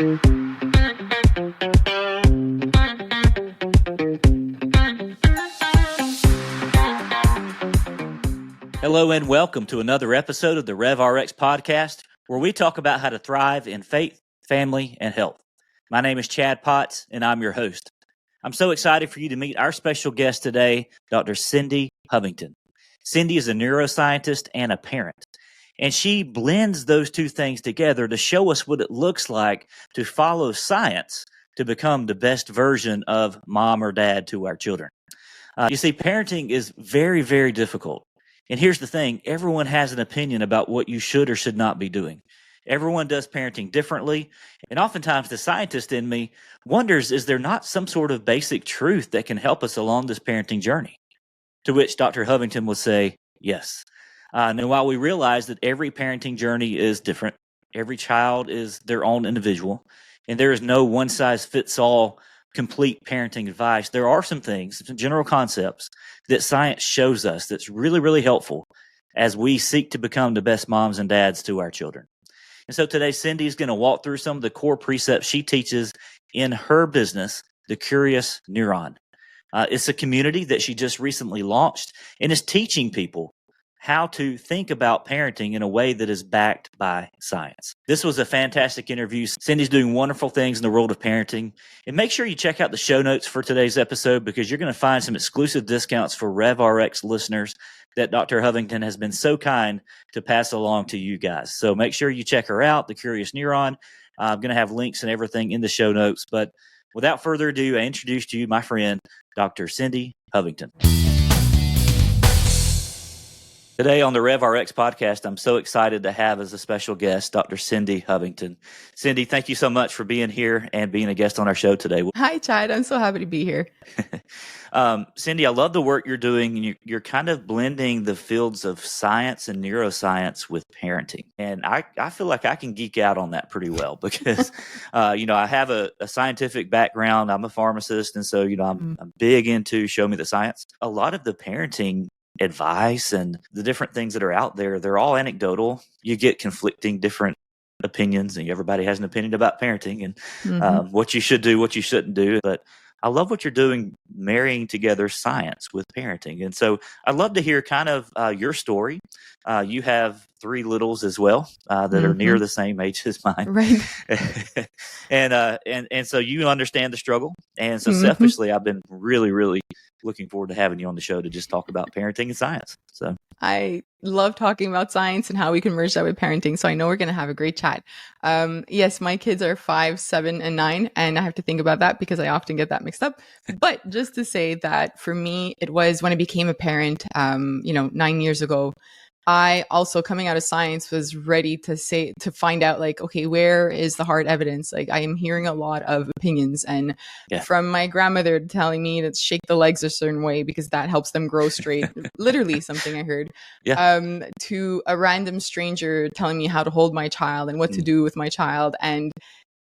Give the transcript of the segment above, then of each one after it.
Hello and welcome to another episode of the RevRx podcast, where we talk about how to thrive in faith, family, and health. My name is Chad Potts, and I'm your host. I'm so excited for you to meet our special guest today, Dr. Cindy Hovington. Cindy is a neuroscientist and a parent, and she blends those two things together to show us what it looks like to follow science to become the best version of mom or dad to our children. You see, parenting is very, very difficult. And here's the thing, everyone has an opinion about what you should or should not be doing. Everyone does parenting differently, and oftentimes the scientist in me wonders, is there not some sort of basic truth that can help us along this parenting journey? To which Dr. Hovington would say, yes. And while we realize that every parenting journey is different, every child is their own individual, and there is no one-size-fits-all complete parenting advice, there are some things, some general concepts that science shows us that's really, really helpful as we seek to become the best moms and dads to our children. And so today, Cindy is going to walk through some of the core precepts she teaches in her business, the Curious Neuron. It's a community that she just recently launched and is teaching people how to think about parenting in a way that is backed by science. This was a fantastic interview. Cindy's doing wonderful things in the world of parenting. And make sure you check out the show notes for today's episode, because you're going to find some exclusive discounts for RevRx listeners that Dr. Hovington has been so kind to pass along to you guys. So make sure you check her out, the Curious Neuron. I'm going to have links and everything in the show notes. But without further ado, I introduce to you my friend, Dr. Cindy Hovington. Today on the RevRx podcast, I'm so excited to have as a special guest, Dr. Cindy Hovington. Cindy, thank you so much for being here and being a guest on our show today. Hi, Chad. I'm so happy to be here. Cindy, I love the work you're doing. You're kind of blending the fields of science and neuroscience with parenting. And I feel like I can geek out on that pretty well because, I have a scientific background. I'm a pharmacist. And so, I'm big into show me the science. A lot of the parenting advice and the different things that are out there, they're all anecdotal. You get conflicting different opinions, and everybody has an opinion about parenting and what you should do, what you shouldn't do. But I love what you're doing, marrying together science with parenting. And so I'd love to hear kind of your story. You have 3 littles as well that are near the same age as mine. Right. and so you understand the struggle. And so selfishly, I've been really, really looking forward to having you on the show to just talk about parenting and science. So I love talking about science and how we can merge that with parenting. So I know we're going to have a great chat. Yes, my kids are 5, 7, and 9, and I have to think about that because I often get that mixed up. But just to say that for me, it was when I became a parent, 9 years ago. I also, coming out of science, was ready to find out, like, okay, where is the hard evidence? Like, I am hearing a lot of opinions, and from my grandmother telling me to shake the legs a certain way because that helps them grow straight, literally something I heard, to a random stranger telling me how to hold my child and what to do with my child. And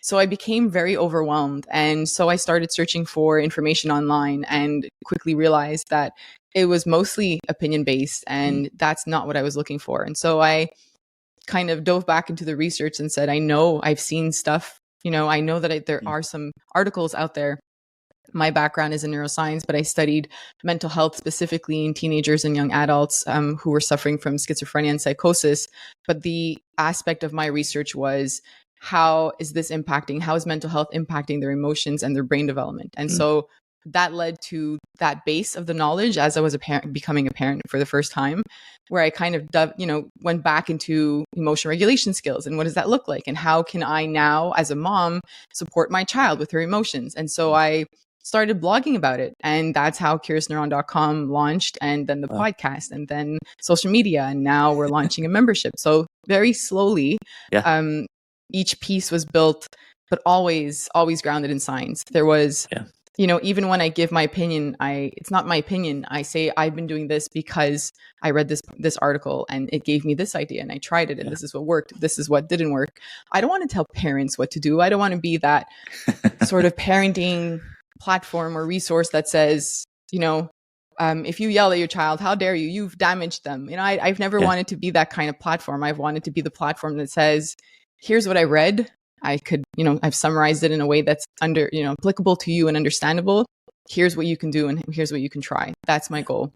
so I became very overwhelmed. And so I started searching for information online and quickly realized that it was mostly opinion-based, and that's not what I was looking for. And so I kind of dove back into the research and said, I know I've seen stuff, I know that there are some articles out there. My background is in neuroscience, but I studied mental health specifically in teenagers and young adults who were suffering from schizophrenia and psychosis. But the aspect of my research was, how is mental health impacting their emotions and their brain development? And so that led to that base of the knowledge as I was becoming a parent for the first time, where I kind of went back into emotion regulation skills and what does that look like? And how can I now, as a mom, support my child with her emotions? And so I started blogging about it. And that's how CuriousNeuron.com launched, and then the podcast, and then social media. And now we're launching a membership. So very slowly, each piece was built, but always grounded in science. There was even when I give my opinion, it's not my opinion. I say, I've been doing this because I read this article and it gave me this idea and I tried it and this is what worked. This is what didn't work. I don't want to tell parents what to do. I don't want to be that sort of parenting platform or resource that says, if you yell at your child, how dare you? You've damaged them. I've never wanted to be that kind of platform. I've wanted to be the platform that says, here's what I read. I could, I've summarized it in a way that's applicable to you and understandable. Here's what you can do and here's what you can try. That's my goal.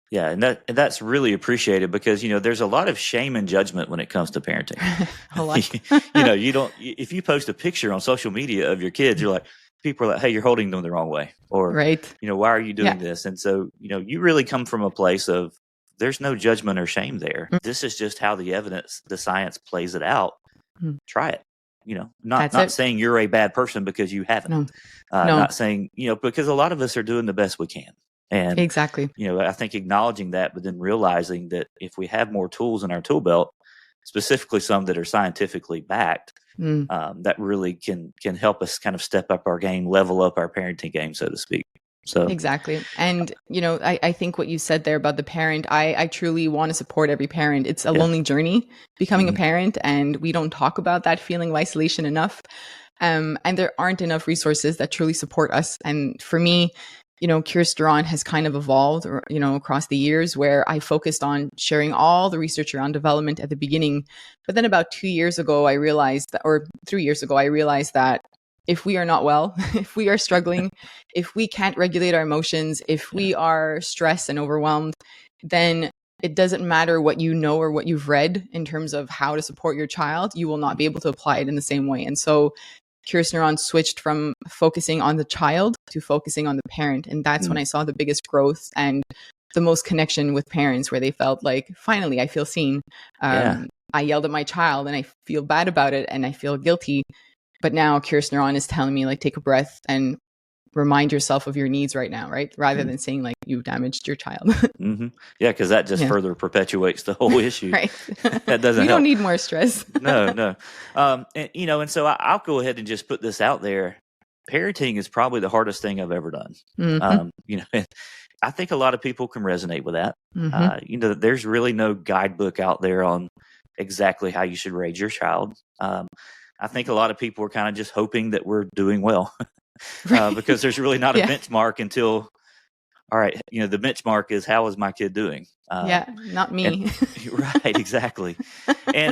Yeah, and that's really appreciated because there's a lot of shame and judgment when it comes to parenting. A lot. You don't, if you post a picture on social media of your kids, you're like, people are like, hey, you're holding them the wrong way, or right. Why are you doing this? And so you really come from a place of there's no judgment or shame there. This is just how the science plays it out. Try it. Not saying you're a bad person because you haven't. No. Not saying because a lot of us are doing the best we can. And exactly. I think acknowledging that, but then realizing that if we have more tools in our tool belt, specifically some that are scientifically backed, that really can help us kind of step up our game, level up our parenting game, so to speak. So exactly. And, I think what you said there about the parent, I truly want to support every parent. It's a lonely journey becoming a parent, and we don't talk about that feeling of isolation enough. And there aren't enough resources that truly support us. And for me, Curious Neuron has kind of evolved, across the years, where I focused on sharing all the research around development at the beginning. But then about 2 years ago, I realized that, or 3 years ago, I realized that if we are not well, if we are struggling, if we can't regulate our emotions, if we are stressed and overwhelmed, then it doesn't matter what you know or what you've read in terms of how to support your child, you will not be able to apply it in the same way. And so Curious Neuron switched from focusing on the child to focusing on the parent. And that's when I saw the biggest growth and the most connection with parents, where they felt like, finally, I feel seen. I yelled at my child and I feel bad about it and I feel guilty. But now Curious Neuron is telling me, like, take a breath and remind yourself of your needs right now, right? Rather than saying, like, you damaged your child. Yeah, because that just further perpetuates the whole issue. Right. That doesn't We help. don't need more stress. No. And so I'll go ahead and just put this out there. Parenting is probably the hardest thing I've ever done. And I think a lot of people can resonate with that. There's really no guidebook out there on exactly how you should raise your child. I think a lot of people are kind of just hoping that we're doing well because there's really not a benchmark until, all right, the benchmark is, how is my kid doing? Not me. Right, exactly. And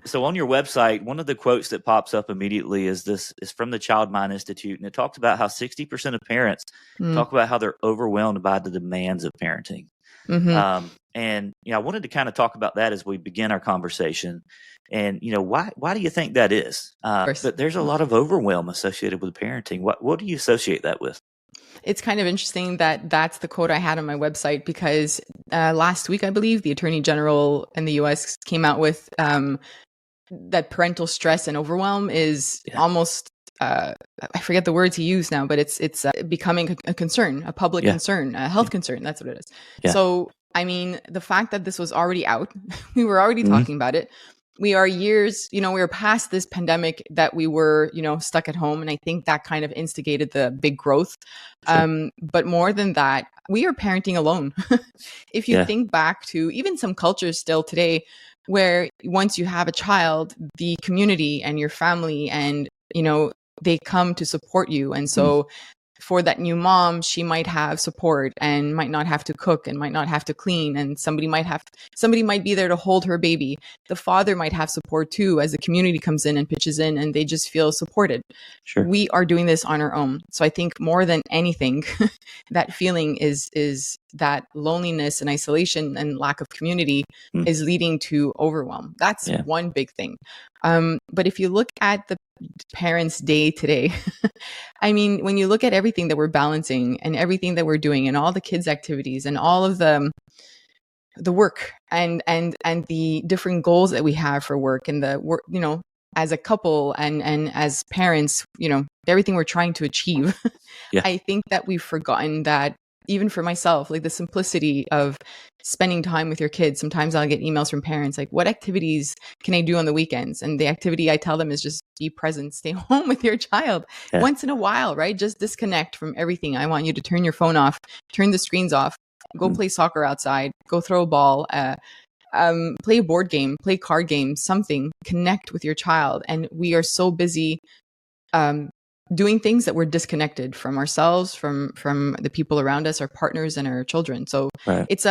so on your website, one of the quotes that pops up immediately is from the Child Mind Institute, and it talks about how 60% of parents talk about how they're overwhelmed by the demands of parenting. And I wanted to kind of talk about that as we begin our conversation. And why do you think that is? But there's a lot of overwhelm associated with parenting. What do you associate that with? It's kind of interesting that that's the quote I had on my website, because last week, I believe, the Attorney General in the US came out with that parental stress and overwhelm is almost I forget the words he used now, but it's becoming a concern, a public concern, a health concern. That's what it is. So, I mean, the fact that this was already out, we were already talking about it. We are years, we were past this pandemic that we were, stuck at home. And I think that kind of instigated the big growth. But more than that, we are parenting alone. If you think back to even some cultures still today, where once you have a child, the community and your family and, they come to support you. And so for that new mom, she might have support and might not have to cook and might not have to clean. And somebody might be there to hold her baby. The father might have support too, as the community comes in and pitches in, and they just feel supported. Sure. We are doing this on our own. So I think more than anything, that feeling is that loneliness and isolation and lack of community is leading to overwhelm. That's one big thing. But if you look at the parents' day today, I mean, when you look at everything that we're balancing and everything that we're doing and all the kids' activities and all of the work and the different goals that we have for work and the work, as a couple and as parents, everything we're trying to achieve, I think that we've forgotten that. Even for myself, like the simplicity of spending time with your kids. Sometimes I'll get emails from parents like, what activities can I do on the weekends? And the activity I tell them is just be present, stay home with your child once in a while, right? Just disconnect from everything. I want you to turn your phone off, turn the screens off, go play soccer outside, go throw a ball, play a board game, play card games, something, connect with your child. And we are so busy, doing things that we're disconnected from ourselves, from the people around us, our partners and our children. So it's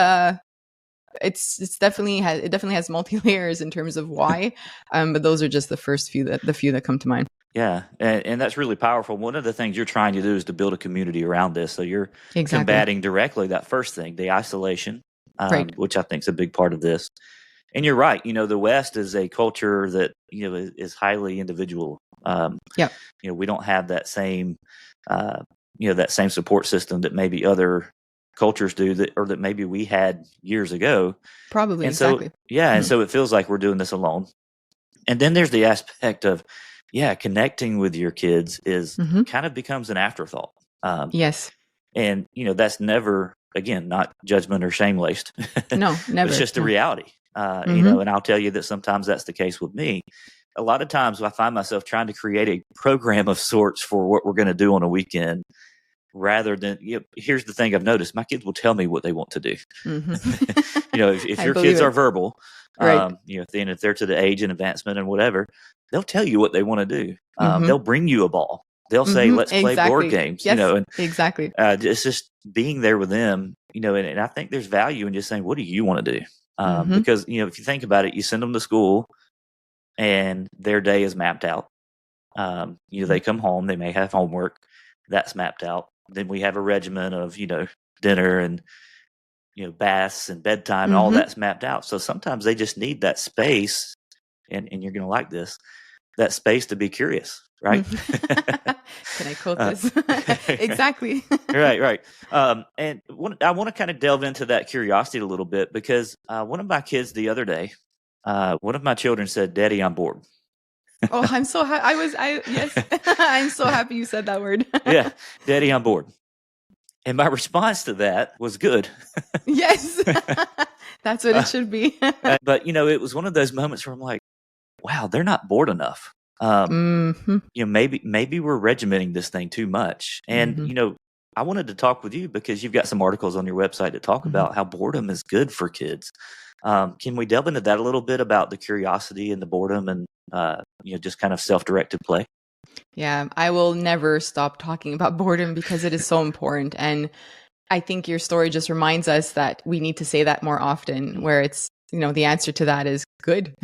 it definitely has multi layers in terms of why, but those are just the few that come to mind. Yeah, and that's really powerful. One of the things you're trying to do is to build a community around this. So you're combating directly that first thing, the isolation, Right. which I think is a big part of this. And you're right. The West is a culture that is highly individual. We don't have that same that same support system that maybe other cultures do, that maybe we had years ago. Probably. And exactly. So and so it feels like we're doing this alone. And then there's the aspect of connecting with your kids is kind of becomes an afterthought. Yes. And that's never, again, not judgment or shame laced. No, never. It's just a reality. And I'll tell you that sometimes that's the case with me. A lot of times I find myself trying to create a program of sorts for what we're going to do on a weekend, rather than, here's the thing I've noticed: my kids will tell me what they want to do. If your kids are verbal, right. if they're to the age and advancement and whatever, they'll tell you what they want to do. They'll bring you a ball. They'll say, let's play board games, yes, and exactly. It's just being there with them, and I think there's value in just saying, what do you want to do? Because, if you think about it, you send them to school and their day is mapped out. They come home, they may have homework that's mapped out. Then we have a regimen of, dinner and, baths and bedtime and all that's mapped out. So sometimes they just need that space, and you're going to like this, that space to be curious, right? Can I quote this? Exactly. Right. And I want to kind of delve into that curiosity a little bit, because one of my kids the other day, one of my children said, "Daddy, I'm bored." Oh, I'm so happy. Yes, I'm so happy you said that word. Yeah, "Daddy, I'm bored." And my response to that was good. Yes, that's what it should be. But, it was one of those moments where I'm like, wow, they're not bored enough. Maybe we're regimenting this thing too much. And, I wanted to talk with you because you've got some articles on your website that talk about how boredom is good for kids. Can we delve into that a little bit about the curiosity and the boredom and, just kind of self-directed play? Yeah, I will never stop talking about boredom because it is so important. And I think your story just reminds us that we need to say that more often, where it's, the answer to that is good.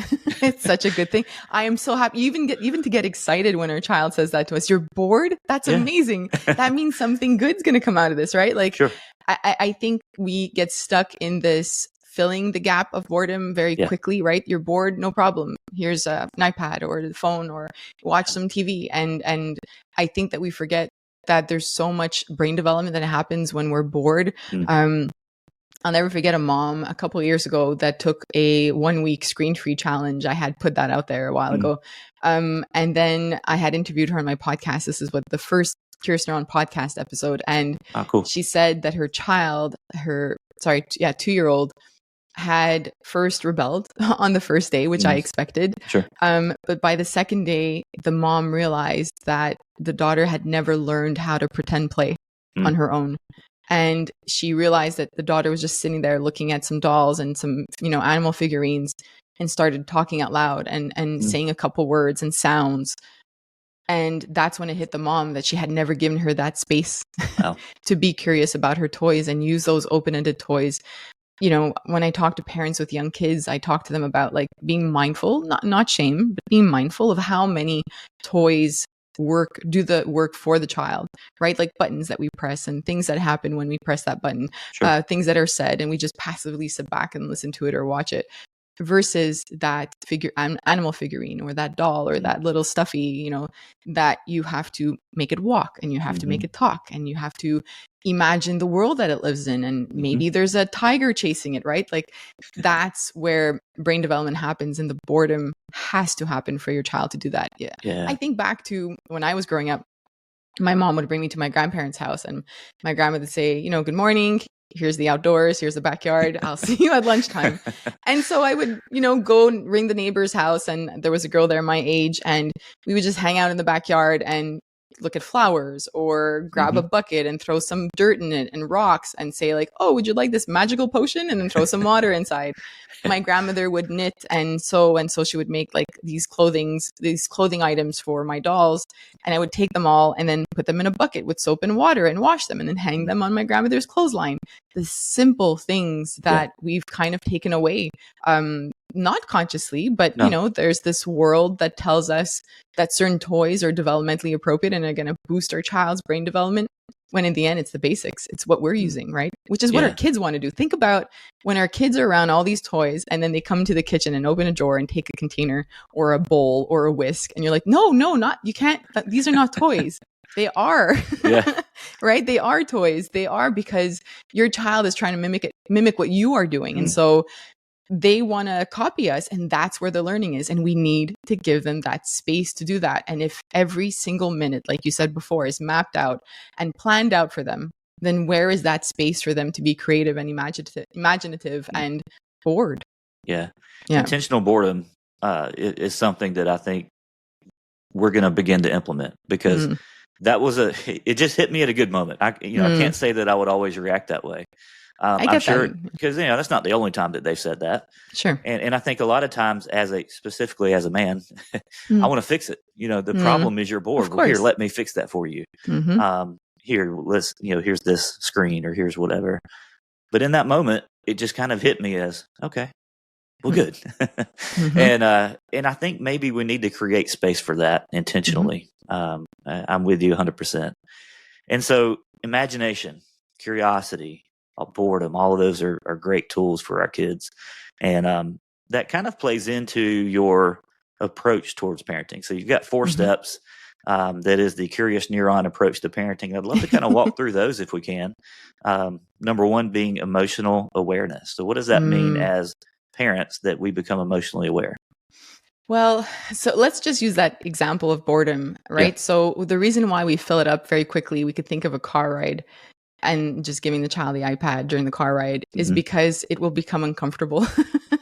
It's such a good thing. I am so happy even to get excited when our child says that to us. You're bored? That's amazing. That means something good's going to come out of this, right? Like, sure. I think we get stuck in this filling the gap of boredom very quickly, right? You're bored, no problem. Here's an iPad or the phone, or watch some TV. And I think that we forget that there's so much brain development that happens when we're bored. I'll never forget a mom a couple of years ago that took a 1-week screen-free challenge. I had put that out there a while ago. And then I had interviewed her on my podcast. This is what the first Curious Neuron podcast episode. And cool. She said that her child, 2-year-old, had first rebelled on the first day, which I expected. Sure. But by the second day, the mom realized that the daughter had never learned how to pretend play on her own. And she realized that the daughter was just sitting there looking at some dolls and some, animal figurines, and started talking out loud and saying a couple words and sounds. And that's when it hit the mom that she had never given her that space to be curious about her toys and use those open-ended toys. When I talk to parents with young kids, I talk to them about being mindful, not shame, but being mindful of how many toys do the work for the child, right? Like buttons that we press and things that happen when we press that button, things that are said, and we just passively sit back and listen to it or watch it, versus that animal figurine or that doll or that little stuffy, that you have to make it walk and you have to make it talk and you have to imagine the world that it lives in, and maybe there's a tiger chasing it, right? Like, that's where brain development happens, and the boredom has to happen for your child to do that. Yeah. I think back to when I was growing up, my mom would bring me to my grandparents' house, and my grandmother would say, good morning. Here's the outdoors. Here's the backyard. I'll see you at lunchtime. And so I would, go and ring the neighbor's house, and there was a girl there my age, and we would just hang out in the backyard and look at flowers or grab a bucket and throw some dirt in it and rocks and say like, oh, would you like this magical potion? And then throw some water inside. My grandmother would knit and sew. And so she would make like these clothing items for my dolls. And I would take them all and then put them in a bucket with soap and water and wash them and then hang them on my grandmother's clothesline. The simple things that we've kind of taken away, not consciously, but there's this world that tells us that certain toys are developmentally appropriate and are going to boost our child's brain development, when in the end it's the basics. It's what we're using, right? Which is what our kids want to do. Think about when our kids are around all these toys and then they come to the kitchen and open a drawer and take a container or a bowl or a whisk, and you're like, no, not, you can't, these are not toys. They are. Right? They are toys. They are, because your child is trying to mimic what you are doing. And so they want to copy us, and that's where the learning is. And we need to give them that space to do that. And if every single minute, like you said before, is mapped out and planned out for them, then where is that space for them to be creative and imaginative and bored? Yeah. Intentional boredom is something that I think we're going to begin to implement, because it just hit me at a good moment. I can't say that I would always react that way. I'm sure, because that's not the only time that they've said that. Sure. And I think a lot of times, specifically as a man, I want to fix it. The problem is you're bored. Well, here, let me fix that for you. Here, here's this screen, or here's whatever. But in that moment, it just kind of hit me as, okay, well, good. And I think maybe we need to create space for that intentionally. I'm with you 100%. And so imagination, curiosity, boredom, all of those are great tools for our kids. And that kind of plays into your approach towards parenting. So you've got 4 steps. That is the Curious Neuron approach to parenting. I'd love to kind of walk through those if we can. Number 1 being emotional awareness. So what does that mean as parents, that we become emotionally aware? Well, so let's just use that example of boredom, right? Yeah. So the reason why we fill it up very quickly, we could think of a car ride and just giving the child the iPad during the car ride, is because it will become uncomfortable.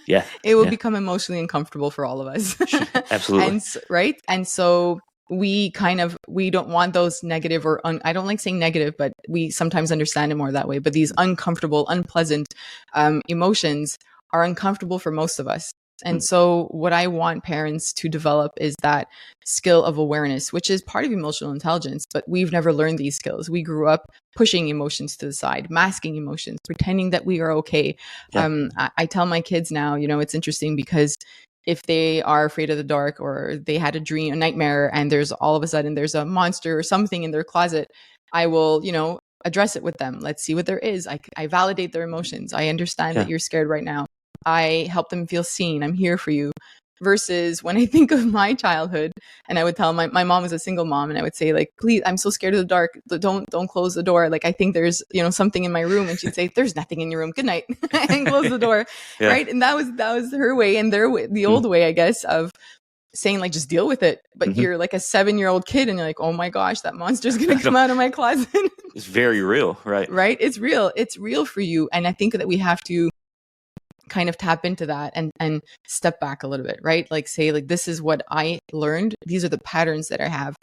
It will become emotionally uncomfortable for all of us. Absolutely. Right? And so we don't want those negative I don't like saying negative, but we sometimes understand it more that way. But these uncomfortable, unpleasant emotions are uncomfortable for most of us. And so what I want parents to develop is that skill of awareness, which is part of emotional intelligence, but we've never learned these skills. We grew up pushing emotions to the side, masking emotions, pretending that we are okay. I tell my kids now, it's interesting, because if they are afraid of the dark, or they had a nightmare, and there's all of a sudden there's a monster or something in their closet, I will, address it with them. Let's see what there is. I validate their emotions. I understand that you're scared right now. I help them feel seen. I'm here for you. Versus when I think of my childhood, and I would tell my mom was a single mom, and I would say, like, please, I'm so scared of the dark. Don't close the door. Like, I think there's, something in my room. And she'd say, there's nothing in your room. Good night. And close the door. Right. And that was her way, and their way, the old way, I guess, of saying, like, just deal with it. But you're like a 7-year-old kid, and you're like, oh my gosh, that monster's going to come out of my closet. It's very real. Right. Right. It's real. It's real for you. And I think that we have to kind of tap into that and step back a little bit, right? Like, say, like, this is what I learned. These are the patterns that I have.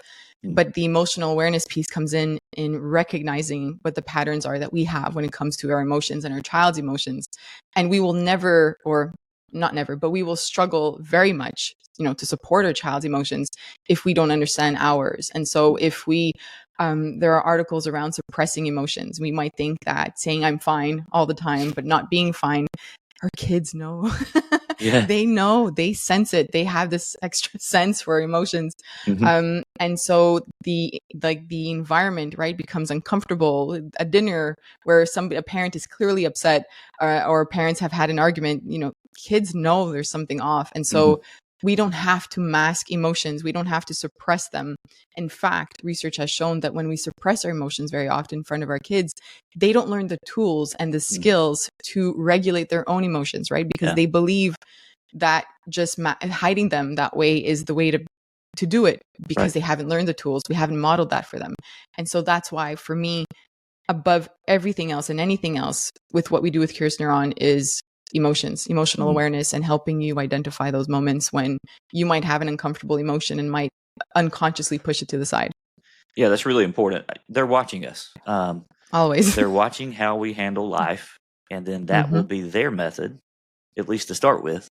But the emotional awareness piece comes in recognizing what the patterns are that we have when it comes to our emotions and our child's emotions. And we will never, or not never, but we will struggle very much, to support our child's emotions if we don't understand ours. And so if we, there are articles around suppressing emotions. We might think that saying I'm fine all the time, but not being fine, our kids know. They know, they sense it. They have this extra sense for emotions. And so the environment, right, becomes uncomfortable. A dinner where a parent is clearly upset, or parents have had an argument, kids know there's something off. And so we don't have to mask emotions. We don't have to suppress them. In fact, research has shown that when we suppress our emotions very often in front of our kids, they don't learn the tools and the skills to regulate their own emotions, right? Because they believe that just hiding them that way is the way to do it, because they haven't learned the tools. We haven't modeled that for them. And so that's why, for me, above everything else and anything else with what we do with Curious Neuron is emotional awareness, and helping you identify those moments when you might have an uncomfortable emotion and might unconsciously push it to the side. Yeah, that's really important. They're watching us. Always. They're watching how we handle life, and then that will be their method, at least to start with,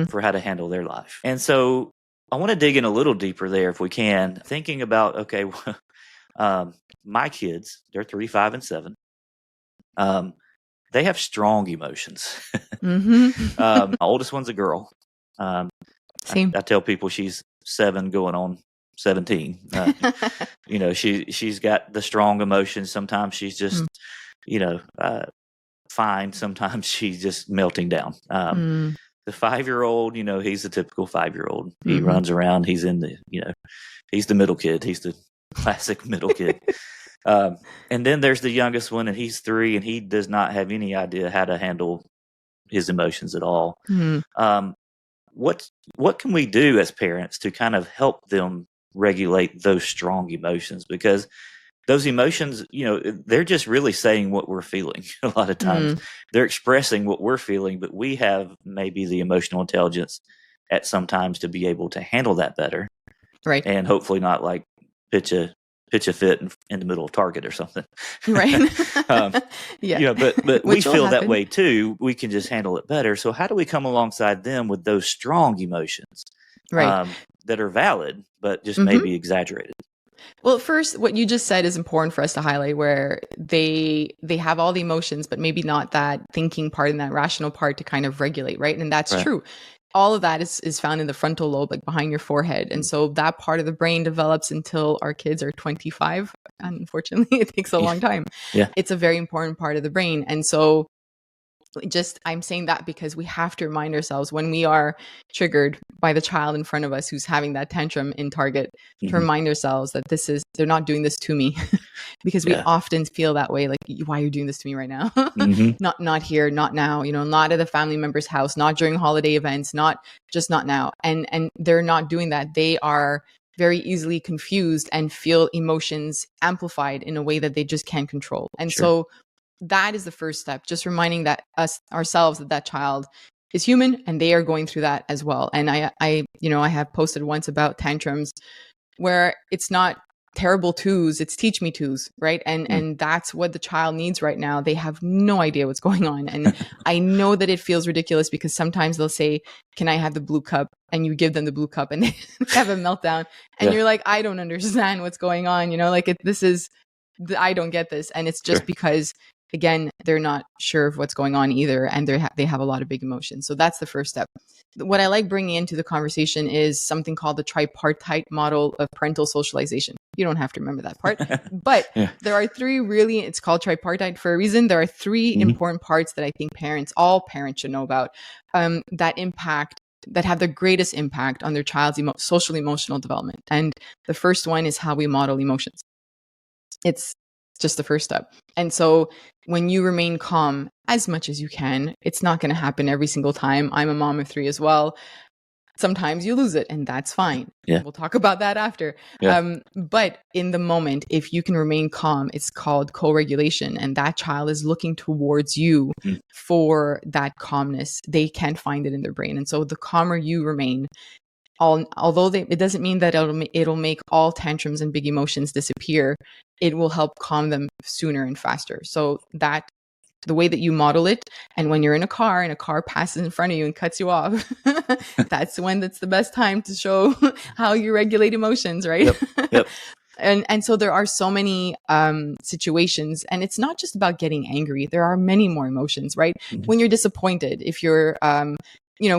for how to handle their life. And so I want to dig in a little deeper there if we can, thinking about, okay, my kids, they're 3, 5, and 7. They have strong emotions. My oldest one's a girl. Same. I tell people she's 7 going on 17. She's got the strong emotions. Sometimes she's just, fine. Sometimes she's just melting down. The 5-year-old, he's the typical 5-year-old. He runs around. He's he's the middle kid. He's the classic middle kid. And then there's the youngest one, and he's 3, and he does not have any idea how to handle his emotions at all. What can we do as parents to kind of help them regulate those strong emotions? Because those emotions, they're just really saying what we're feeling. A lot of times they're expressing what we're feeling, but we have maybe the emotional intelligence at some times to be able to handle that better. Right. And hopefully not like pitch a fit in the middle of Target or something. Right. Yeah. But we feel that way too. We can just handle it better. So how do we come alongside them with those strong emotions, right, that are valid, but just maybe exaggerated? Well, first, what you just said is important for us to highlight, where they have all the emotions, but maybe not that thinking part and that rational part to kind of regulate, right? And that's true. All of that is found in the frontal lobe, like behind your forehead. And so that part of the brain develops until our kids are 25. Unfortunately, it takes a long time. Yeah. It's a very important part of the brain. And so I'm saying that because we have to remind ourselves when we are triggered by the child in front of us who's having that tantrum in Target, to remind ourselves that they're not doing this to me, because we often feel that way. Like, why are you doing this to me right now? Not here, not now, not at a family member's house, not during holiday events, not now. And they're not doing that. They are very easily confused and feel emotions amplified in a way that they just can't control. And so that is the first step, just reminding ourselves that child is human and they are going through that as well. And I have posted once about tantrums where it's not terrible twos, it's teach me twos, right? And that's what the child needs right now. They have no idea what's going on. And I know that it feels ridiculous because sometimes they'll say, can I have the blue cup? And you give them the blue cup and they have a meltdown. And you're like, I don't understand what's going on. I don't get this. And it's just because, again, they're not sure of what's going on either. And they have a lot of big emotions. So that's the first step. What I like bringing into the conversation is something called the tripartite model of parental socialization. You don't have to remember that part, but there are 3 it's called tripartite for a reason. There are 3 important parts that I think all parents should know about, that have the greatest impact on their child's social emotional development. And the first one is how we model emotions. It's just the first step. And so when you remain calm as much as you can, it's not going to happen every single time. I'm a mom of 3 as well. Sometimes you lose it, and that's fine. Yeah. We'll talk about that after. Yeah. But in the moment, if you can remain calm, it's called co-regulation. And that child is looking towards you for that calmness. They can't find it in their brain. And so the calmer you remain, although it doesn't mean that it'll make all tantrums and big emotions disappear, it will help calm them sooner and faster. So that the way that you model it, and when you're in a car and a car passes in front of you and cuts you off, that's the best time to show how you regulate emotions, right? Yep. And so there are so many situations, and it's not just about getting angry. There are many more emotions, right? When you're disappointed, if you're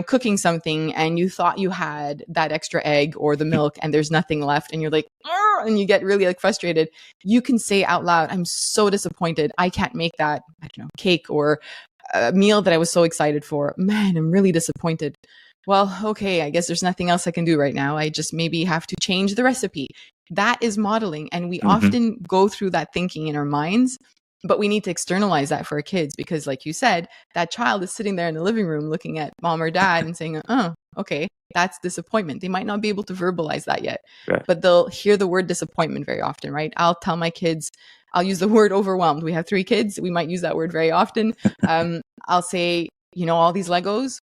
cooking something and you thought you had that extra egg or the milk and there's nothing left and you're like, and you get really like frustrated, you can say out loud, I'm so disappointed. I can't make that, cake or a meal that I was so excited for. Man, I'm really disappointed. Well, okay, I guess there's nothing else I can do right now. I just maybe have to change the recipe. That is modeling. And we often go through that thinking in our minds, but we need to externalize that for our kids, because like you said, that child is sitting there in the living room looking at mom or dad and saying, oh, okay, that's disappointment. They might not be able to verbalize that yet, but they'll hear the word disappointment very often, right? I'll tell my kids, I'll use the word overwhelmed. We have 3 kids. We might use that word very often. I'll say, all these Legos,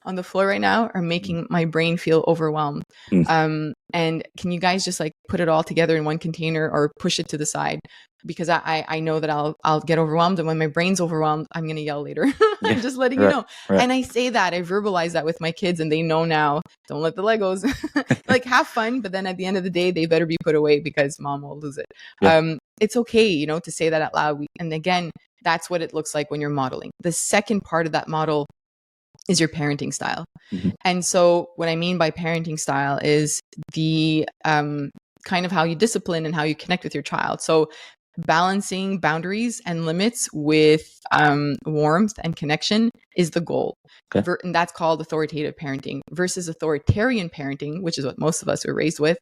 on the floor right now are making my brain feel overwhelmed. And can you guys just like put it all together in one container or push it to the side? Because I know that I'll get overwhelmed, and when my brain's overwhelmed, I'm gonna yell later. I'm just letting you know. And I say that, I verbalize that with my kids, and they know now. Don't let the Legos like have fun, but then at the end of the day, they better be put away because mom will lose it. It's okay, you know, to say that out loud. And again, that's what it looks like when you're modeling. The second part of that model is your parenting style. And so what I mean by parenting style is the kind of how you discipline and how you connect with your child. So balancing boundaries and limits with warmth and connection is the goal. And that's called authoritative parenting versus authoritarian parenting, which is what most of us were raised with,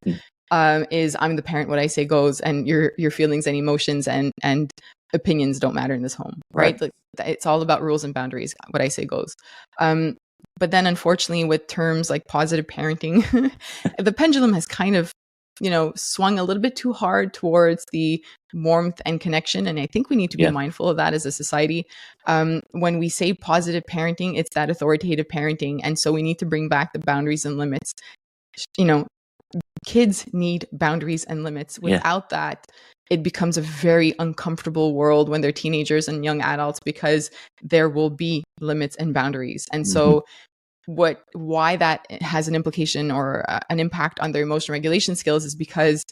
is I'm the parent, what I say goes, and your feelings and emotions and opinions don't matter in this home, right? Like, it's all about rules and boundaries. What I say goes. But then unfortunately with terms like positive parenting, the pendulum has kind of, you know, swung a little bit too hard towards the warmth and connection. And I think we need to be mindful of that as a society. When we say positive parenting, it's that authoritative parenting. And so we need to bring back the boundaries and limits. You know, kids need boundaries and limits. Without that, it becomes a very uncomfortable world when they're teenagers and young adults, because there will be limits and boundaries. And so why that has an implication or an impact on their emotional regulation skills is because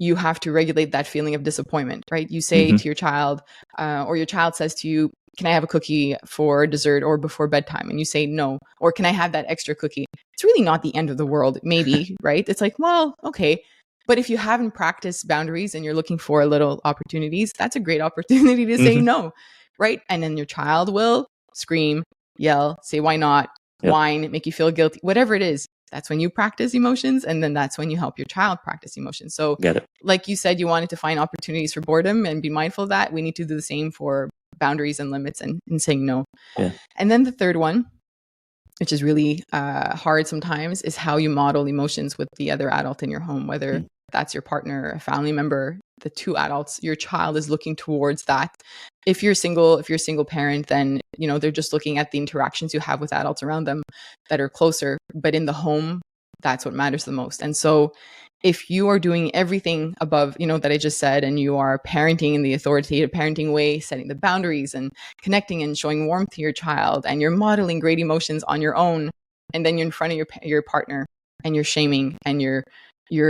you have to regulate that feeling of disappointment, right? You say to your child, or your child says to you, can I have a cookie for dessert or before bedtime? And you say no. Or can I have that extra cookie? It's really not the end of the world, maybe, right? It's like, well, okay. But if you haven't practiced boundaries and you're looking for little opportunities, that's a great opportunity to say no, right? And then your child will scream, yell, say, why not? Whine, make you feel guilty, whatever it is. That's when you practice emotions. And then that's when you help your child practice emotions. So like you said, you wanted to find opportunities for boredom and be mindful of that. We need to do the same for boundaries and limits and saying no. And then the third one, which is really hard sometimes, is how you model emotions with the other adult in your home, whether that's your partner, a family member, the two adults. Your child is looking towards that. If you're a single parent, then, you know, they're just looking at the interactions you have with adults around them that are closer. But in the home, that's what matters the most. And so if you are doing everything above, you know, that I just said, and you are parenting in the authoritative parenting way, setting the boundaries and connecting and showing warmth to your child, and you're modeling great emotions on your own, and then you're in front of your partner and you're shaming and you're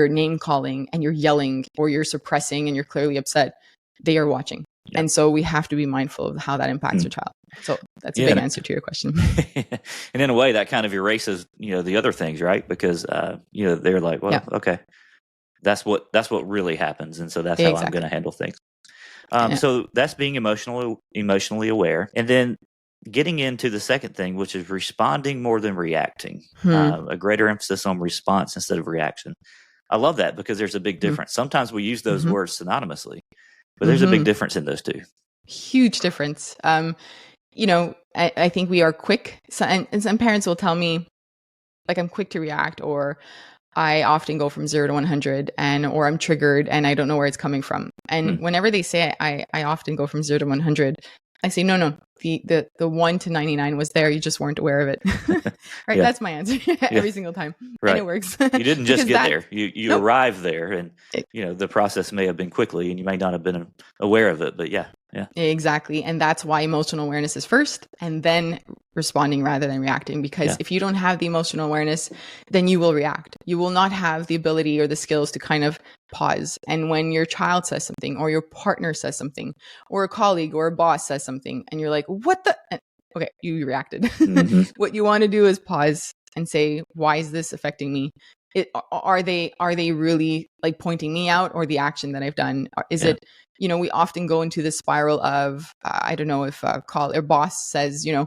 name calling and you're yelling or you're suppressing and you're clearly upset, they are watching. And so we have to be mindful of how that impacts your child. So that's a big answer to your question. And in a way that kind of erases, you know, the other things, right? Because, you know, they're like, well, okay, that's what really happens. And so that's how I'm going to handle things. So that's being emotionally aware. And then getting into the second thing, which is responding more than reacting, a greater emphasis on response instead of reaction. I love that because there's a big difference. Sometimes we use those words synonymously, but there's a big difference in those two. Huge difference. You know, I think we are quick. And some parents will tell me, like, I'm quick to react, or I often go from 0 to 100, or I'm triggered and I don't know where it's coming from. And whenever they say I often go from 0 to 100, I say, no, the 1 to 99 was there. You just weren't aware of it. Right. That's my answer every single time. And it works. You didn't just get there. You arrived there, and you know, the process may have been quickly and you may not have been aware of it, but yeah. Exactly. And that's why emotional awareness is first, and then responding rather than reacting. Because if you don't have the emotional awareness, then you will react. You will not have the ability or the skills to kind of pause. And when your child says something, or your partner says something, or a colleague or a boss says something, and you're like, what the? Okay, you reacted. What you want to do is pause and say, why is this affecting me? Are they really like pointing me out, or the action that I've done? Is it, you know, we often go into this spiral of, I don't know, if a boss says, you know,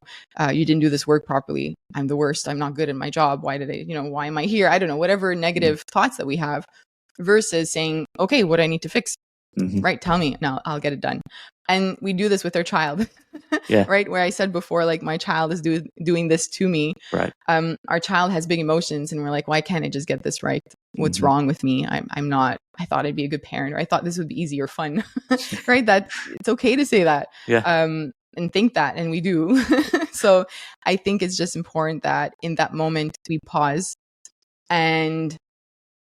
you didn't do this work properly. I'm the worst. I'm not good at my job. Why am I here? I don't know, whatever negative thoughts that we have, versus saying, okay, what do I need to fix? Right. Tell me, now I'll get it done. And we do this with our child, right? Where I said before, like, my child is doing this to me. Right. Our child has big emotions, and we're like, why can't I just get this right? What's wrong with me? I'm not, I thought I'd be a good parent, or I thought this would be easy or fun, right? That it's okay to say that. and think that, and we do. So I think it's just important that in that moment we pause. And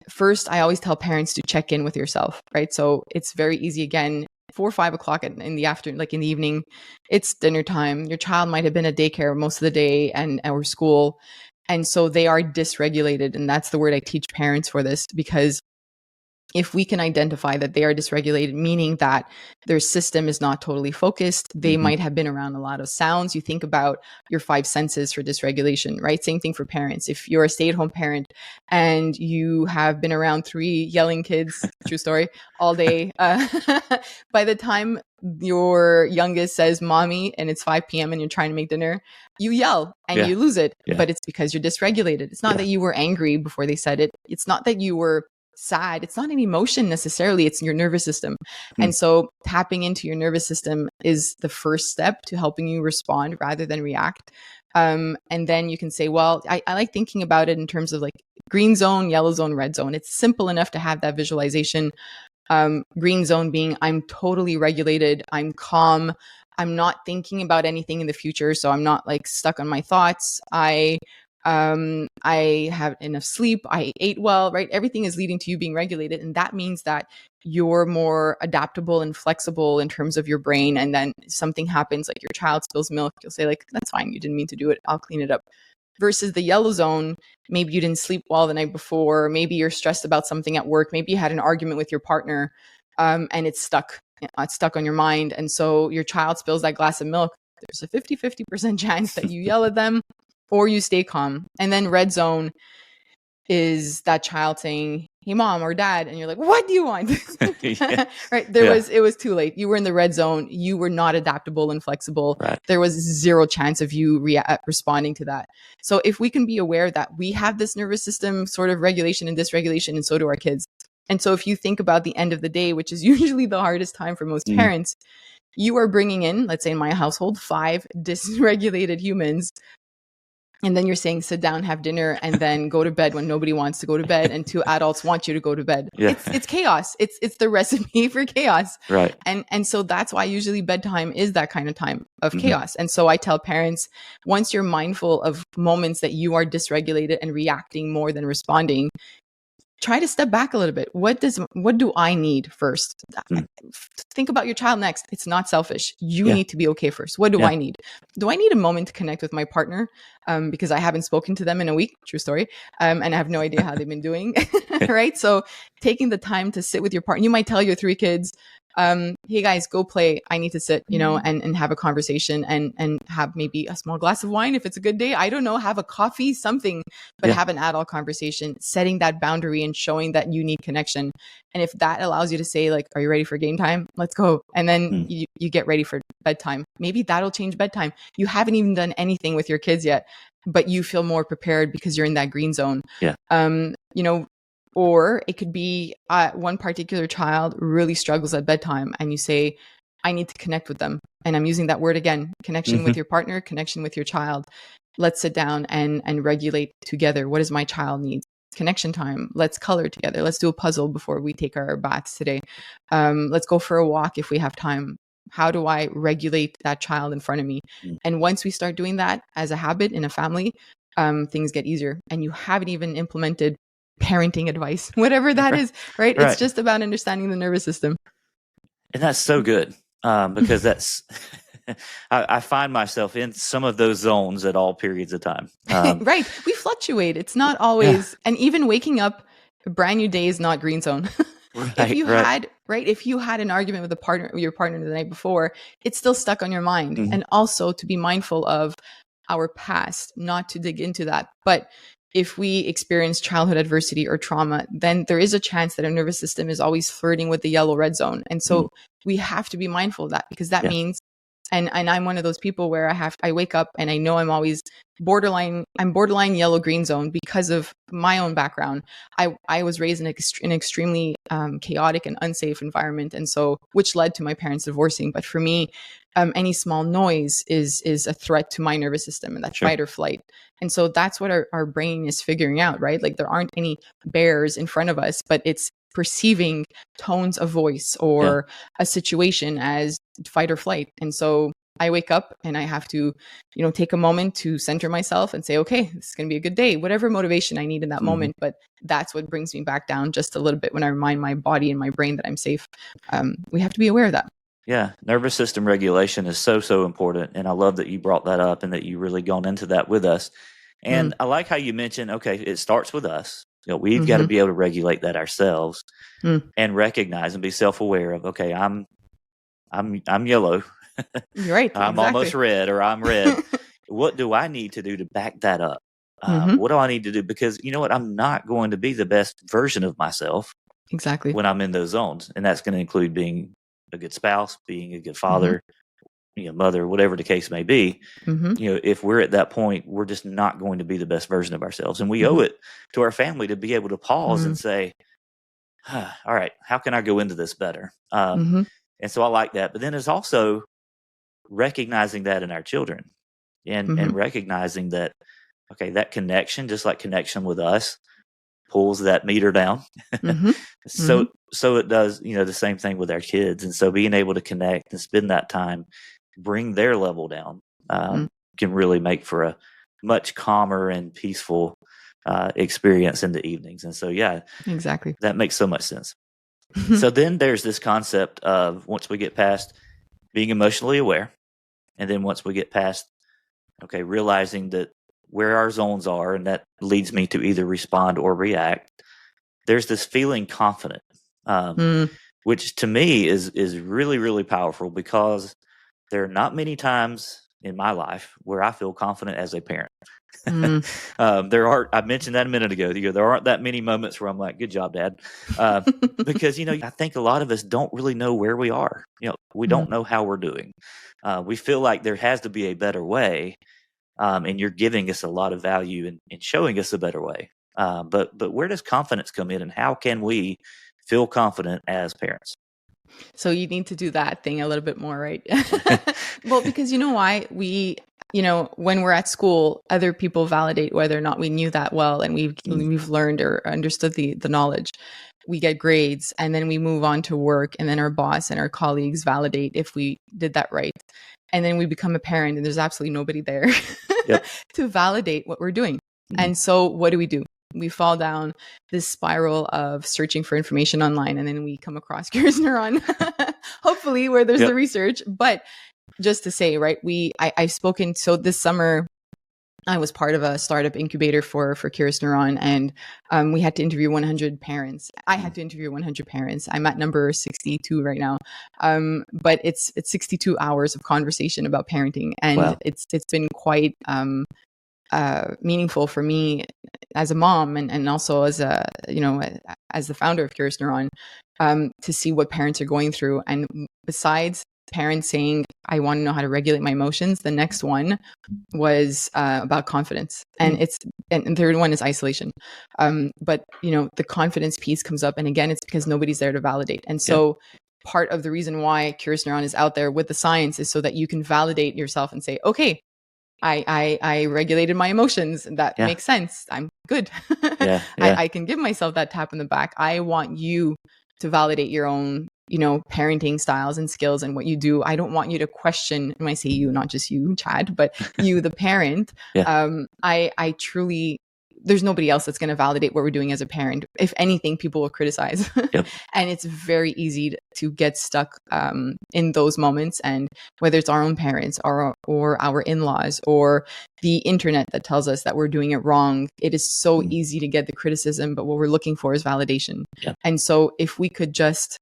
first, I always tell parents to check in with yourself, right? So it's very easy, again, 4 or 5 o'clock in the afternoon, like in the evening, it's dinner time. Your child might have been at daycare most of the day and or school. And so they are dysregulated. And that's the word I teach parents for this, because if we can identify that they are dysregulated, meaning that their system is not totally focused, they might have been around a lot of sounds. You think about your 5 senses for dysregulation, right? Same thing for parents. If you're a stay-at-home parent and you have been around 3 yelling kids, true story, all day, by the time your youngest says mommy and it's 5 p.m. and you're trying to make dinner, you yell and you lose it, but it's because you're dysregulated. It's not that you were angry before they said it. It's not that you were sad. It's not an emotion necessarily. It's your nervous system. And so tapping into your nervous system is the first step to helping you respond rather than react. And then you can say, well, I like thinking about it in terms of like green zone, yellow zone, red zone. It's simple enough to have that visualization. Green zone being I'm totally regulated. I'm calm. I'm not thinking about anything in the future. So I'm not like stuck on my thoughts. I have enough sleep. I ate well, right? Everything is leading to you being regulated. And that means that you're more adaptable and flexible in terms of your brain. And then something happens, like your child spills milk, you'll say like, that's fine. You didn't mean to do it. I'll clean it up. Versus the yellow zone, maybe you didn't sleep well the night before. Maybe you're stressed about something at work. Maybe you had an argument with your partner, and it's stuck. It's stuck on your mind. And so your child spills that glass of milk. There's a 50% chance that you yell at them or you stay calm. And then red zone is that child saying, hey, mom or dad. And you're like, what do you want? Right. It was too late. You were in the red zone. You were not adaptable and flexible. Right. There was zero chance of you responding to that. So if we can be aware that we have this nervous system sort of regulation and dysregulation, and so do our kids. And so if you think about the end of the day, which is usually the hardest time for most parents, you are bringing in, let's say in my household, 5 dysregulated humans. And then you're saying, sit down, have dinner, and then go to bed when nobody wants to go to bed. And 2 adults want you to go to bed. Yeah. It's chaos. It's the recipe for chaos. Right. And so that's why usually bedtime is that kind of time of chaos. And so I tell parents, once you're mindful of moments that you are dysregulated and reacting more than responding, try to step back a little bit. What do I need first? Think about your child next. It's not selfish. You need to be okay first. What do I need? Do I need a moment to connect with my partner? Because I haven't spoken to them in a week, true story. And I have no idea how they've been doing, right? So taking the time to sit with your partner, you might tell your 3 kids, hey guys, go play. I need to sit, and have a conversation and have maybe a small glass of wine if it's a good day. I don't know, have a coffee, something, but have an adult conversation, setting that boundary and showing that you need connection. And if that allows you to say like, are you ready for game time? Let's go. And then you get ready for bedtime. Maybe that'll change bedtime. You haven't even done anything with your kids yet, but you feel more prepared because you're in that green zone. Yeah. Or it could be one particular child really struggles at bedtime and you say, I need to connect with them. And I'm using that word again, connection with your partner, connection with your child. Let's sit down and regulate together. What does my child need? Connection time. Let's color together. Let's do a puzzle before we take our baths today. Let's go for a walk if we have time. How do I regulate that child in front of me? And once we start doing that as a habit in a family, things get easier. And you haven't even implemented parenting advice, whatever that is, right? It's just about understanding the nervous system. And that's so good, because that's, I find myself in some of those zones at all periods of time. Right. We fluctuate. It's not always, and even waking up, a brand new day is not green zone. If you had an argument with your partner the night before, it's still stuck on your mind. And also to be mindful of our past, not to dig into that. But if we experience childhood adversity or trauma, then there is a chance that our nervous system is always flirting with the yellow-red zone. And so we have to be mindful of that, because that means, and I'm one of those people where I wake up and I know I'm always borderline yellow-green zone because of my own background. I was raised in an extremely chaotic and unsafe environment. And so, which led to my parents divorcing. But for me, any small noise is a threat to my nervous system, and that's fight or flight. And so that's what our brain is figuring out, right? Like there aren't any bears in front of us, but it's perceiving tones of voice or a situation as fight or flight. And so I wake up and I have to, take a moment to center myself and say, okay, this is going to be a good day, whatever motivation I need in that moment. But that's what brings me back down just a little bit when I remind my body and my brain that I'm safe. We have to be aware of that. Yeah, nervous system regulation is so, so important. And I love that you brought that up and that you really gone into that with us. And I like how you mentioned, okay, it starts with us. We've got to be able to regulate that ourselves and recognize and be self-aware of, okay, I'm yellow. You're right. I'm exactly. almost red, or I'm red. What do I need to do to back that up? What do I need to do? Because you know what? I'm not going to be the best version of myself exactly when I'm in those zones. And that's going to include being a good spouse, being a good father, mother, whatever the case may be. If we're at that point, we're just not going to be the best version of ourselves. And we owe it to our family to be able to pause and say, all right, how can I go into this better? And so I like that. But then there's also recognizing that in our children and recognizing that, okay, that connection, just like connection with us, pulls that meter down. So it does, the same thing with our kids. And so being able to connect and spend that time, bring their level down, can really make for a much calmer and peaceful experience in the evenings. And so, yeah, exactly. that makes so much sense. So then there's this concept of once we get past being emotionally aware, and then once we get past, okay, realizing that where our zones are, and that leads me to either respond or react, there's this feeling confident, which to me is really, really powerful, because there are not many times in my life where I feel confident as a parent. I mentioned that a minute ago. There aren't that many moments where I'm like, good job, Dad. Because, I think a lot of us don't really know where we are. We don't know how we're doing. We feel like there has to be a better way. And you're giving us a lot of value in showing us a better way. But where does confidence come in, and how can we feel confident as parents? So you need to do that thing a little bit more, right? Well, because you know why? When we're at school, other people validate whether or not we knew that well, and we've learned or understood the knowledge. We get grades, and then we move on to work, and then our boss and our colleagues validate if we did that right. And then we become a parent, and there's absolutely nobody there to validate what we're doing. And so what do? We fall down this spiral of searching for information online, and then we come across Curious Neuron, hopefully, where there's the research. But just to say, right, I've spoken, so this summer, I was part of a startup incubator for Curious Neuron, and we had to interview 100 parents. I had to interview 100 parents. I'm at number 62 right now, but it's 62 hours of conversation about parenting, and it's been quite meaningful for me as a mom, and also as as the founder of Curious Neuron, to see what parents are going through. And besides parents saying, I want to know how to regulate my emotions, the next one was about confidence, and the third one is isolation. But the confidence piece comes up, and again, it's because nobody's there to validate. And so part of the reason why Curious Neuron is out there with the science is so that you can validate yourself and say, okay, I regulated my emotions, and that makes sense. I'm good. I can give myself that tap in the back. I want you to validate your own, parenting styles and skills and what you do. I don't want you to question, and I say you, not just you, Chad, but you, the parent. I truly, there's nobody else that's going to validate what we're doing as a parent. If anything, people will criticize. And it's very easy to get stuck in those moments. And whether it's our own parents or our in-laws or the internet that tells us that we're doing it wrong, it is so easy to get the criticism, but what we're looking for is validation. And so if we could just,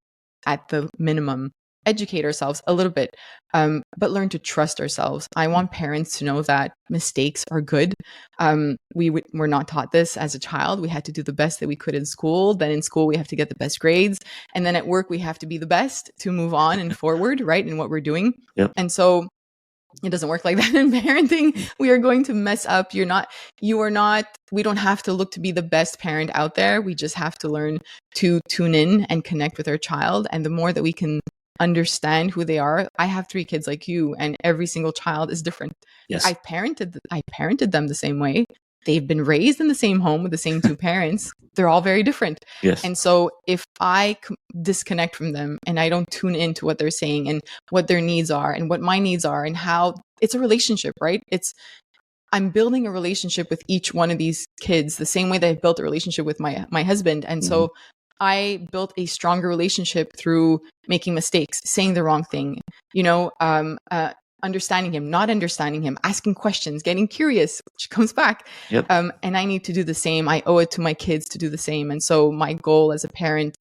at the minimum, educate ourselves a little bit, but learn to trust ourselves. I want parents to know that mistakes are good. We're not taught this as a child. We had to do the best that we could in school. Then in school, we have to get the best grades. And then at work, we have to be the best to move on and forward, right, in what we're doing. And so it doesn't work like that in parenting. We are going to mess up. We don't have to look to be the best parent out there. We just have to learn to tune in and connect with our child. And the more that we can understand who they are. I have 3 kids like you, and every single child is different. I parented them the same way, they've been raised in the same home with the same two parents. They're all very different. Yes. And so if I disconnect from them and I don't tune into what they're saying and what their needs are and what my needs are and how it's a relationship, right? I'm building a relationship with each one of these kids the same way that I've built a relationship with my husband. And so I built a stronger relationship through making mistakes, saying the wrong thing, understanding him, not understanding him, asking questions, getting curious, which comes back. Yep. And I need to do the same. I owe it to my kids to do the same. And so my goal as a parent,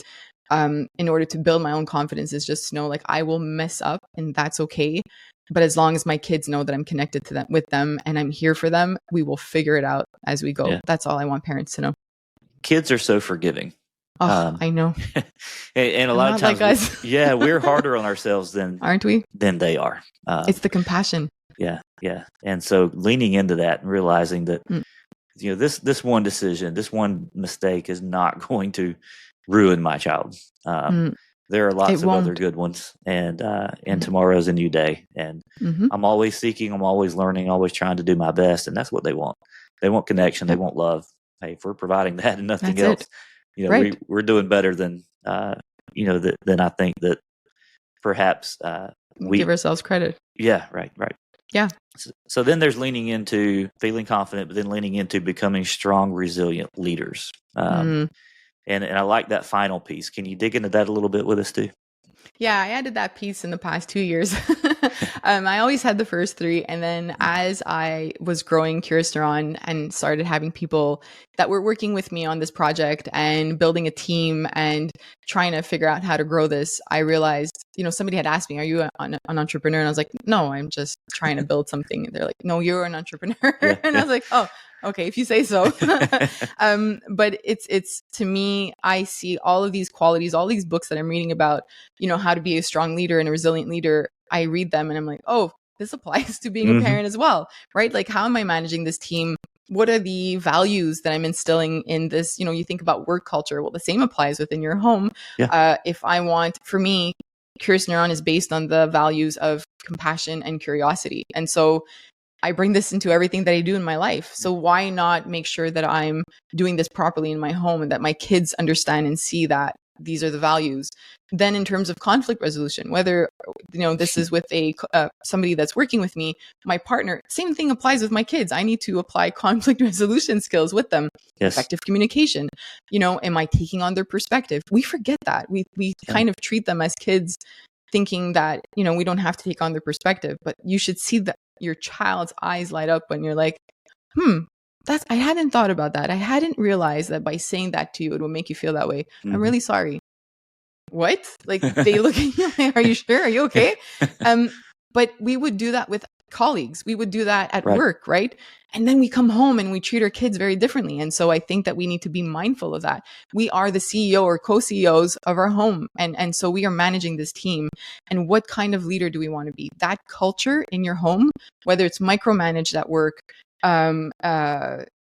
in order to build my own confidence, is just to know, like, I will mess up and that's okay. But as long as my kids know that I'm connected to them, with them, and I'm here for them, we will figure it out as we go. Yeah. That's all I want parents to know. Kids are so forgiving. Oh, I know. and a lot of times, like we're harder on ourselves than they are. It's the compassion. Yeah. And so leaning into that and realizing that, this one decision, this one mistake is not going to ruin my child. There are lots of other good ones, and tomorrow's a new day. And I'm always seeking, I'm always learning, always trying to do my best, and that's what they want. They want connection, they want love. Hey, if we're providing that and nothing else, we're doing better than than I think that perhaps we give ourselves credit. Yeah, right. Yeah. So then there's leaning into feeling confident, but then leaning into becoming strong, resilient leaders. And I like that final piece. Can you dig into that a little bit with us too? Yeah, I added that piece in the past 2 years. I always had the first 3. And then as I was growing Curious Neuron and started having people that were working with me on this project and building a team and trying to figure out how to grow this, I realized, somebody had asked me, are you an entrepreneur? And I was like, no, I'm just trying to build something. And they're like, no, you're an entrepreneur. Yeah. And I was like, oh, okay, if you say so. But it's to me, I see all of these qualities, all these books that I'm reading about, how to be a strong leader and a resilient leader. I read them and I'm like, oh, this applies to being a parent as well, right? Like, how am I managing this team? What are the values that I'm instilling in this? You think about work culture. Well, the same applies within your home. Yeah. For me, Curious Neuron is based on the values of compassion and curiosity. And so I bring this into everything that I do in my life. So why not make sure that I'm doing this properly in my home and that my kids understand and see that these are the values? Then in terms of conflict resolution, whether, this is with somebody that's working with me, my partner, same thing applies with my kids. I need to apply conflict resolution skills with them. Yes. Effective communication. Am I taking on their perspective? We forget that. We kind of treat them as kids, thinking that, we don't have to take on their perspective, but you should see that your child's eyes light up when you're like, I hadn't thought about that. I hadn't realized that by saying that to you, it will make you feel that way. I'm really sorry. What? Like, they look at you like, are you sure? Are you okay? But we would do that with colleagues. We would do that at work, right? And then we come home and we treat our kids very differently. And so I think that we need to be mindful of that. We are the CEO or co-CEOs of our home. And so we are managing this team. And what kind of leader do we want to be? That culture in your home, whether it's micromanaged at work,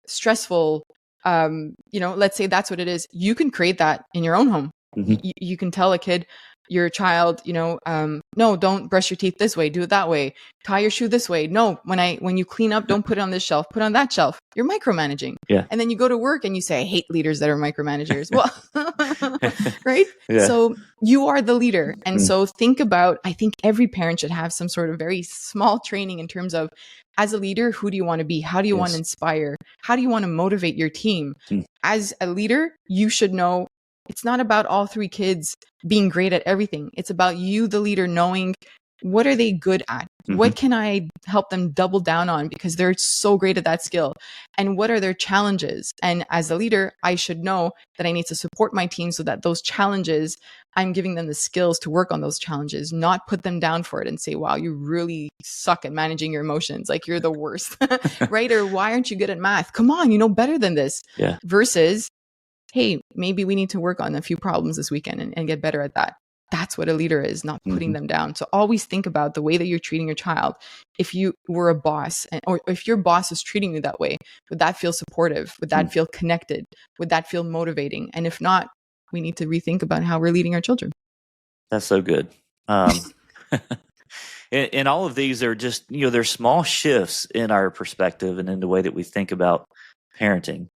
stressful, let's say that's what it is. You can create that in your own home. You can tell a kid, your child, no, don't brush your teeth this way, do it that way, tie your shoe this way. No, when you clean up, don't put it on this shelf, put it on that shelf. You're micromanaging. Yeah. And then you go to work and you say, I hate leaders that are micromanagers. Well, right? Yeah. So you are the leader. And so I think every parent should have some sort of very small training in terms of, as a leader, who do you want to be? How do you want to inspire? How do you want to motivate your team? As a leader, you should know it's not about all 3 kids being great at everything. It's about you, the leader, knowing what are they good at? What can I help them double down on because they're so great at that skill? And what are their challenges? And as a leader, I should know that I need to support my team so that those challenges, I'm giving them the skills to work on those challenges, not put them down for it and say, wow, you really suck at managing your emotions. Like, you're the worst, right? Or why aren't you good at math? Come on, you know better than this. Yeah. Versus, hey, maybe we need to work on a few problems this weekend and get better at that. That's what a leader is, not putting them down. So always think about the way that you're treating your child. If you were a boss, or if your boss is treating you that way, would that feel supportive? Would that feel connected? Would that feel motivating? And if not, we need to rethink about how we're leading our children. That's so good. And all of these are just, they're small shifts in our perspective and in the way that we think about parenting,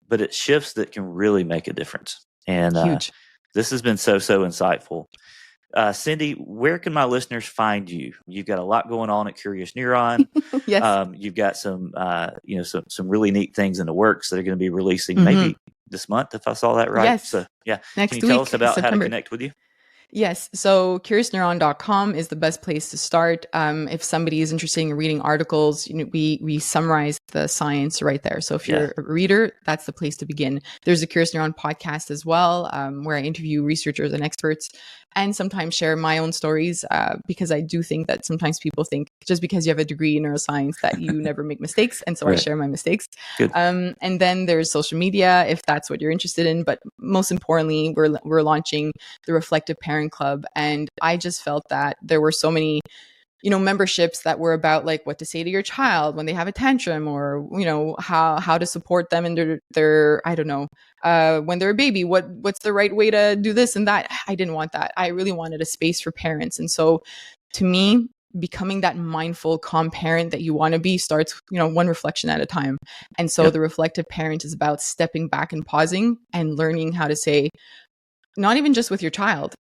but it's shifts that can really make a difference. And Huge. this has been so insightful. Cindy, where can my listeners find you? You've got a lot going on at Curious Neuron. Yes. You've got some really neat things in the works that are going to be releasing maybe this month, if I saw that right. Yes. So yeah, Next can you tell week, us about September. how to connect with you? Yes. So curiousneuron.com is the best place to start. If somebody is interested in reading articles, we summarize the science right there. So if you're a reader, that's the place to begin. There's a Curious Neuron podcast as well, where I interview researchers and experts and sometimes share my own stories, because I do think that sometimes people think just because you have a degree in neuroscience that you never make mistakes. And so I share my mistakes. Good. And then there's social media, if that's what you're interested in. But most importantly, we're launching the Reflective Parent Club. And I just felt that there were so many, memberships that were about like what to say to your child when they have a tantrum, or, how to support them in their I don't know, when they're a baby, what's the right way to do this and that. I didn't want that. I really wanted a space for parents. And so to me, becoming that mindful, calm parent that you want to be starts, one reflection at a time. And so the reflective parent is about stepping back and pausing and learning how to say, not even just with your child.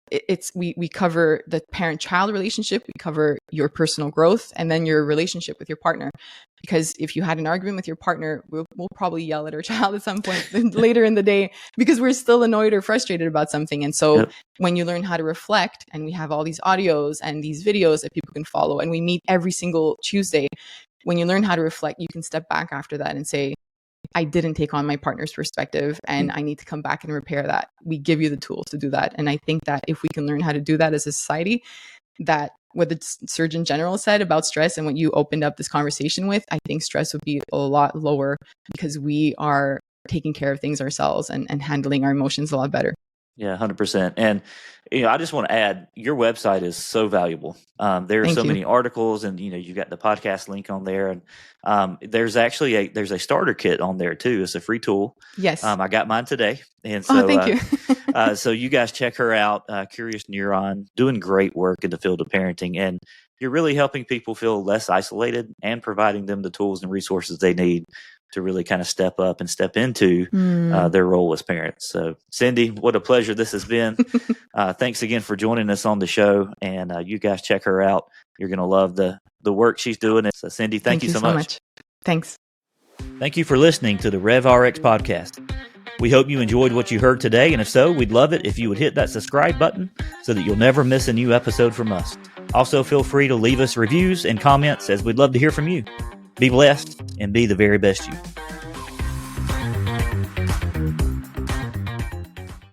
We cover the parent-child relationship, we cover your personal growth, and then your relationship with your partner. Because if you had an argument with your partner, we'll probably yell at our child at some point later in the day because we're still annoyed or frustrated about something. And so when you learn how to reflect, and we have all these audios and these videos that people can follow, and we meet every single Tuesday, when you learn how to reflect, you can step back after that and say, I didn't take on my partner's perspective and I need to come back and repair that. We give you the tools to do that. And I think that if we can learn how to do that as a society, that what the Surgeon General said about stress and what you opened up this conversation with, I think stress would be a lot lower because we are taking care of things ourselves and handling our emotions a lot better. Yeah, 100%. And I just want to add, your website is so valuable. There are so many articles, and you've got the podcast link on there, and there's actually a starter kit on there too. It's a free tool. Yes, I got mine today, and so thank you. So you guys check her out. Curious Neuron, doing great work in the field of parenting, and you're really helping people feel less isolated and providing them the tools and resources they need to really kind of step up and step into their role as parents. So, Cindy, what a pleasure this has been. Thanks again for joining us on the show. And you guys check her out. You're going to love the work she's doing. So, Cindy, thank you so much. Thanks. Thank you for listening to the RevRx podcast. We hope you enjoyed what you heard today. And if so, we'd love it if you would hit that subscribe button so that you'll never miss a new episode from us. Also, feel free to leave us reviews and comments, as we'd love to hear from you. Be blessed and be the very best you.